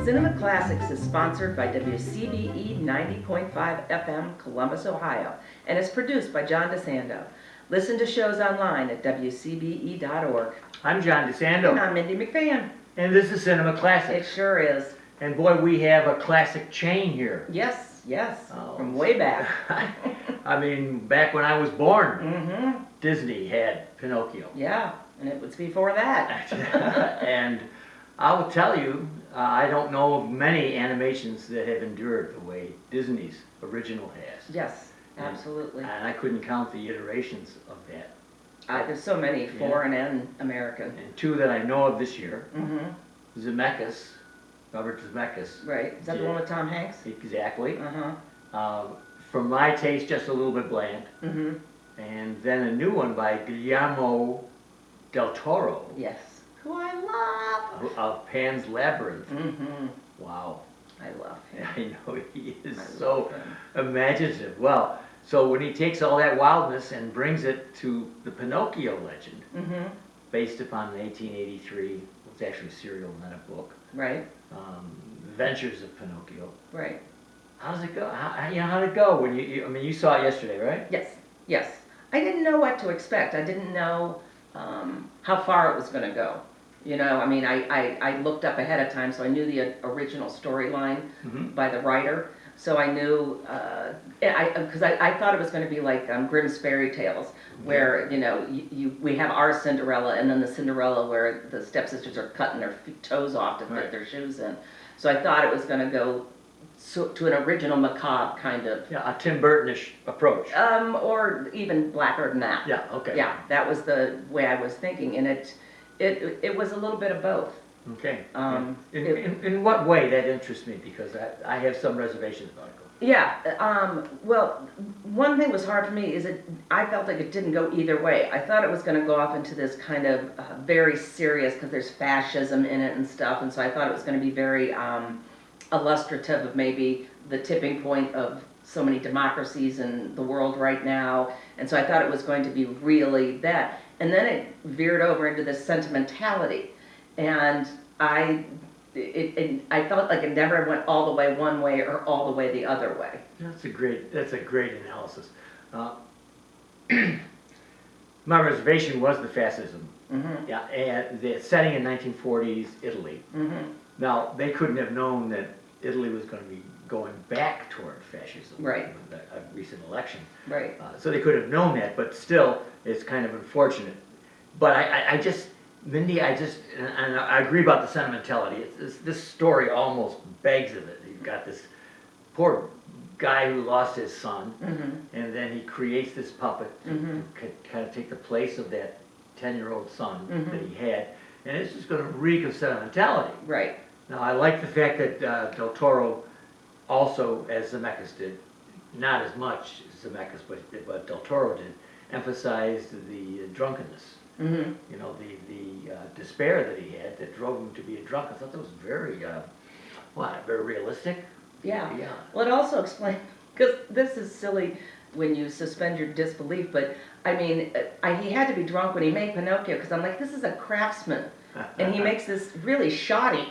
Cinema Classics is sponsored by WCBE 90.5 FM, Columbus, Ohio, and is produced by John DeSando. Listen to shows online at WCBE.org. I'm John DeSando. And I'm Mindy Mcfann. And this is Cinema It Classics. sure is. And boy, we have a classic chain here. Yes, Oh. from way back. I mean, back when I was born, Mm-hmm. Disney had Pinocchio. Yeah, and it was before that. And I will tell you, I don't know of many animations that have endured the way Disney's original has. Yes, absolutely. And I couldn't count the iterations of that. There's so many, foreign and American. And two that I know of this year, Mm-hmm. Zemeckis, Robert Zemeckis. Right. Is that the one with Tom Hanks? Exactly. Uh-huh. For my taste, just a little bit bland. Mm-hmm. And then a new one by Guillermo del Toro. Yes. Who I love. Of Pan's Labyrinth. Mm-hmm. Wow. I love him. I know he is I so love him. imaginative. Well, so when he takes all that wildness and brings it to the Pinocchio legend, Mm-hmm. based upon the 1883, it's actually a serial, not a book, Right. Adventures of Pinocchio. Right. How does it go? How'd it go when I mean, you saw it yesterday, right? Yes. Yes. I didn't know what to expect. I didn't know how far it was going to go. You know, I mean, I looked up ahead of time, so I knew the original storyline by the writer. So I knew, because I thought it was going to be like Grimm's fairy tales, where, you know, we have our Cinderella, and then the Cinderella where the stepsisters are cutting their toes off to fit their shoes in. So I thought it was going to go to an original macabre kind of. Yeah, a Tim Burton-ish approach. Or even blacker than that. Yeah, okay. Yeah, that was the way I was thinking, and it was a little bit of both. Okay. It- In what way that interests me? Because I have some reservations about it. Yeah, well, one thing was hard for me is I felt like it didn't go either way. I thought it was going to go off into this kind of very serious, because there's fascism in it and stuff, and so I thought it was going to be very illustrative of maybe the tipping point of so many democracies in the world right now, and so I thought it was going to be really that. And then it veered over into this sentimentality, and I felt like it never went all the way one way or all the way the other way. That's a great analysis. My reservation was the fascism. Mm-hmm. Yeah, and the setting in 1940s Italy. Mm-hmm. Now they couldn't have known that Italy was going to be going back toward fascism. Right. With a recent election. Right. So they could have known that, but still, it's kind of unfortunate. But I just, Mindy, and I agree about the sentimentality. This story almost begs of it. You've got this poor guy who lost his son, and then he creates this puppet to kind of take the place of that 10-year-old son that he had, and it's just going to reek of sentimentality. Right. Now, I like the fact that Del Toro also, as Zemeckis did, not as much as Zemeckis, but Del Toro did, emphasized the drunkenness. Mm-hmm. You know, the despair that he had that drove him to be a drunk. I thought that was very realistic. Yeah. Yeah. Well, it also explains, because this is silly when you suspend your disbelief, but I mean, he had to be drunk when he made Pinocchio, because I'm like, this is a craftsman, and he makes this really shoddy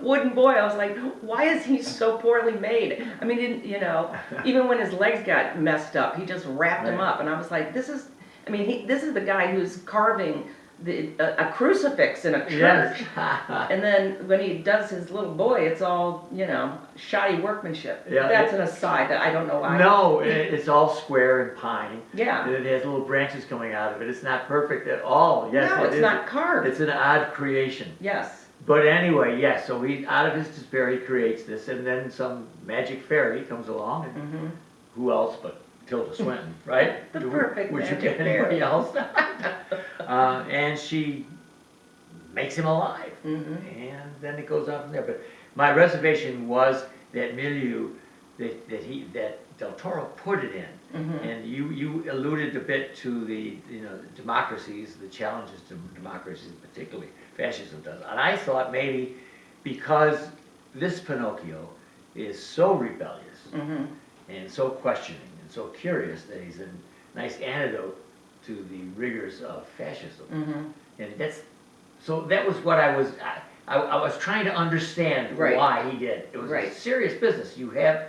wooden boy. I was like, why is he so poorly made? I mean, you know, even when his legs got messed up, he just wrapped him up, and I was like, this is the guy who's carving a crucifix in a church. Yes. And then when he does his little boy, it's all, you know, shoddy workmanship. Yeah, That's an aside. That I don't know why. No, it's all square and pine. Yeah. And it has little branches coming out of it. It's not perfect at all. Yes, No, it's not carved. It's an odd creation. Yes. But anyway, yes, so out of his despair, he creates this, and then some magic fairy comes along, and who else but Tilda Swinton, right? The perfect Would you magic get anybody fairy. else? And she makes him alive, Mm-hmm. and then it goes on from there. But my reservation was that milieu that Del Toro put it in, and you alluded a bit to the democracies, the challenges to democracies, particularly fascism does. And I thought maybe because this Pinocchio is so rebellious and so questioning and so curious that he's a nice antidote to the rigors of fascism. And that was what I was, I was trying to understand Right. why he did. It was a Right. serious business. You have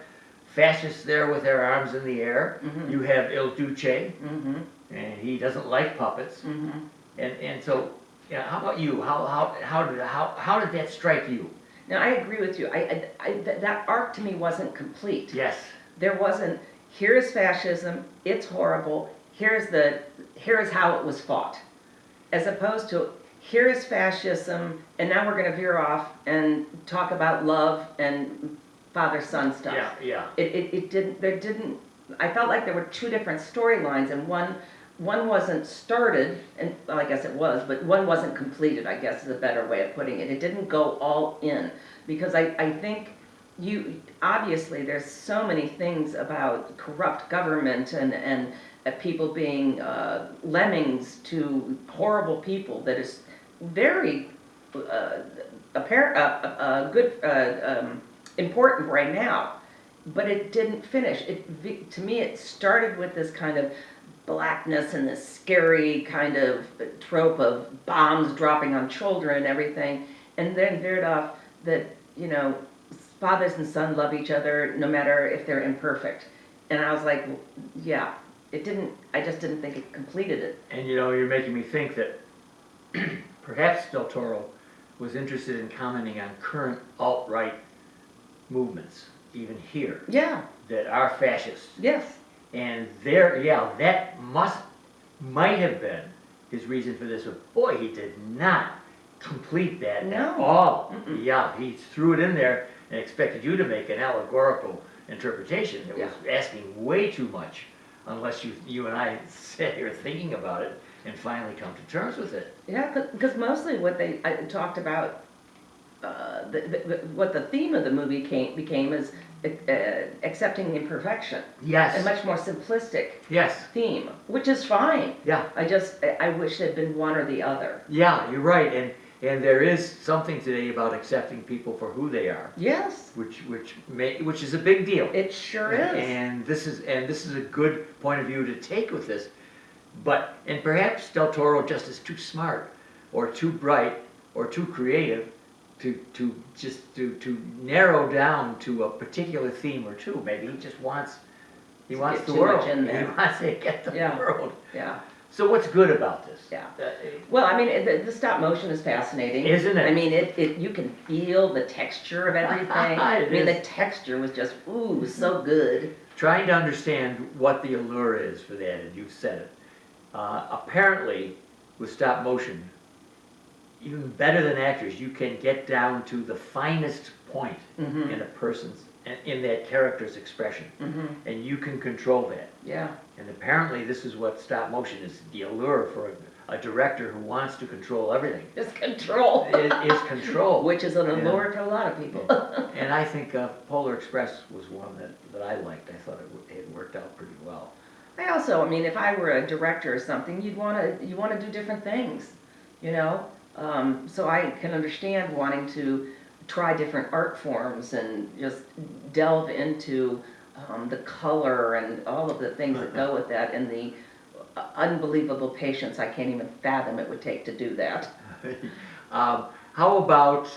fascists there with their arms in the air. Mhm. You have Il Duce, Mm-hmm. and he doesn't like puppets. Mm-hmm. And so, yeah, how about you? How did that strike you? Now, I agree with you. That arc to me wasn't complete. Yes. There wasn't, here is fascism, it's horrible, here is how it was fought. As opposed to, here is fascism, and now we're gonna veer off and talk about love and father-son stuff. Yeah, yeah. It didn't, I felt like there were two different storylines, and one wasn't started, and, well, I guess it was, but one wasn't completed, I guess is a better way of putting it. It didn't go all in, because I think obviously there's so many things about corrupt government and people being lemmings to horrible people that is very important right now. But it didn't finish. To me, it started with this kind of blackness and this scary kind of trope of bombs dropping on children and everything, and then veered off that, fathers and sons love each other no matter if they're imperfect. And I was like, well, yeah, I just didn't think it completed it. And you're making me think that perhaps Del Toro was interested in commenting on current alt-right movements, even here, Yeah, that are fascist. yes. And that might have been his reason for this, but boy, he did not complete that No. at all. Mm-mm. Yeah, he threw it in there and expected you to make an allegorical interpretation that was asking way too much, unless you and I sat here thinking about it and finally come to terms with it. Yeah, because mostly what I talked about, what the theme of the movie became is accepting imperfection. Yes. A much more simplistic Yes. theme, which is fine. Yeah. I wish there'd been one or the other. Yeah, you're right, and there is something today about accepting people for who they are, Yes, which is a big deal. it sure is. And this is a good point of view to take with this, and perhaps Del Toro just is too smart, or too bright, or too creative to narrow down to a particular theme or two. Maybe he just wants the get too world. much in there. He wants to get the Yeah. world. Yeah. So what's good about this? Yeah. Well, I mean, the stop motion is fascinating. Isn't it? I mean, you can feel the texture of everything. I mean, the texture was just, ooh, so good. Trying to understand what the allure is for that, and you've said it. Apparently, with stop motion, even better than actors, you can get down to the finest point Mm-hmm. in a person's, in that character's expression, Mm-hmm. and you can control that. Yeah. And apparently, this is what stop motion is, the allure for a director who wants to control everything. Just control. It is control. Which is an allure to a lot of people. And I think Polar Express was one that I liked. I thought it worked out pretty well. I mean, if I were a director or something, you want to do different things, So I can understand wanting to try different art forms and just delve into the color and all of the things that go with that, and the unbelievable patience I can't even fathom it would take to do that. How about,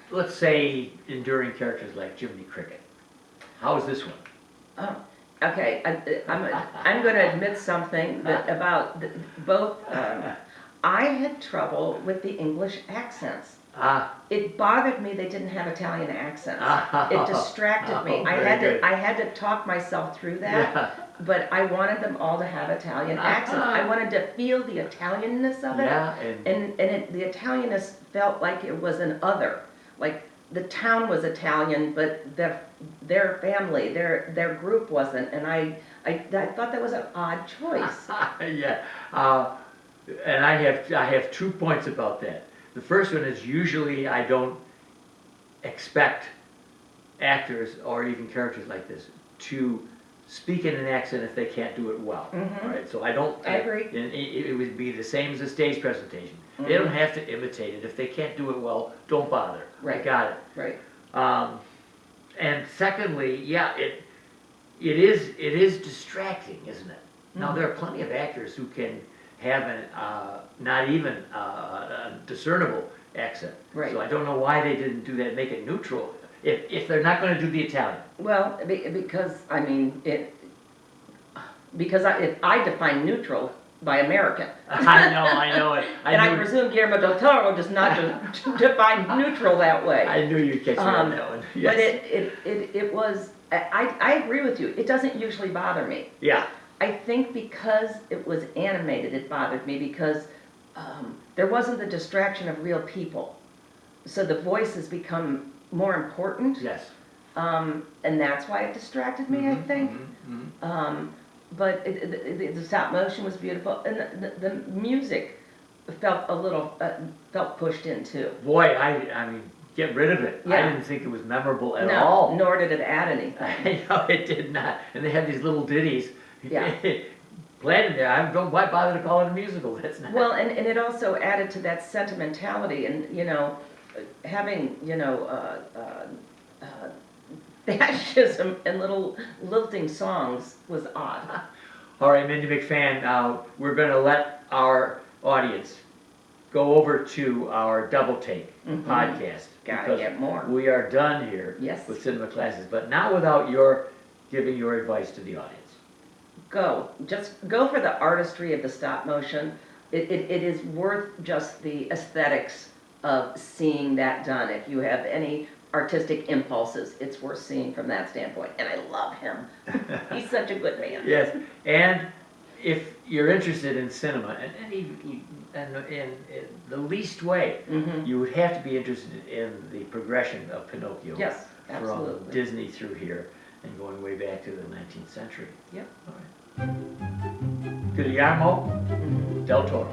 let's say, enduring characters like Jiminy Cricket? How is this one? Oh, okay, I'm going to admit something that about both. I had trouble with the English accents. It bothered me they didn't have Italian accents. It distracted me. I had to talk myself through that. Yeah. But I wanted them all to have Italian accents. I wanted to feel the Italianness of it. Yeah, And the Italianness felt like it was an other. Like the town was Italian, but their family, their group wasn't. And I thought that was an odd choice. Yeah. And I have 2 points about that. The first one is usually I don't expect actors or even characters like this to speak in an accent if they can't do it well. Mhm. Right? So I don't. I agree. And it would be the same as a stage presentation. They don't have to imitate it. If they can't do it well, don't bother. Right. I got it. Right. And secondly, yeah, it is distracting, isn't it? Now there are plenty of actors who can have not even a discernible accent. Right. So I don't know why they didn't do that, make it neutral, if they're not gonna do the Italian. Well, because, I mean, if I define neutral by American. I know it. And I knew- presume Guillermo del Toro does not to define neutral that way. I knew you'd catch me on that one, yes. But it was, I agree with you, it doesn't usually bother me. Yeah, I think because it was animated, it bothered me because there wasn't the distraction of real people. So the voices become more important. yes. And that's why it distracted me, I think. But the stop motion was beautiful, and the music felt a little, felt pushed in too. Boy, I mean, get rid of it. I Yeah. didn't think it was memorable at No, all. nor did it add anything. I know, it did not. And they had these little ditties. Yeah. Planted there. I don't, why bother to call it a musical? That's not. Well, and it also added to that sentimentality, and, having, fascism and little lilting songs was odd. All right, Mindy Mcfann, now we're going to let our audience go over to our Double Take podcast. Gotta because get more. We are done here Yes. with cinema classes, but not without your giving your advice to the audience. Just go for the artistry of the stop motion. It is worth just the aesthetics of seeing that done. If you have any artistic impulses, it's worth seeing from that standpoint. And I love him. He's such a good man. Yes, and if you're interested in cinema, in the least way, you would have to be interested in the progression of Pinocchio. Yes, From absolutely. Disney through here and going way back to the 19th century. Yep. All right. Guillermo del Toro.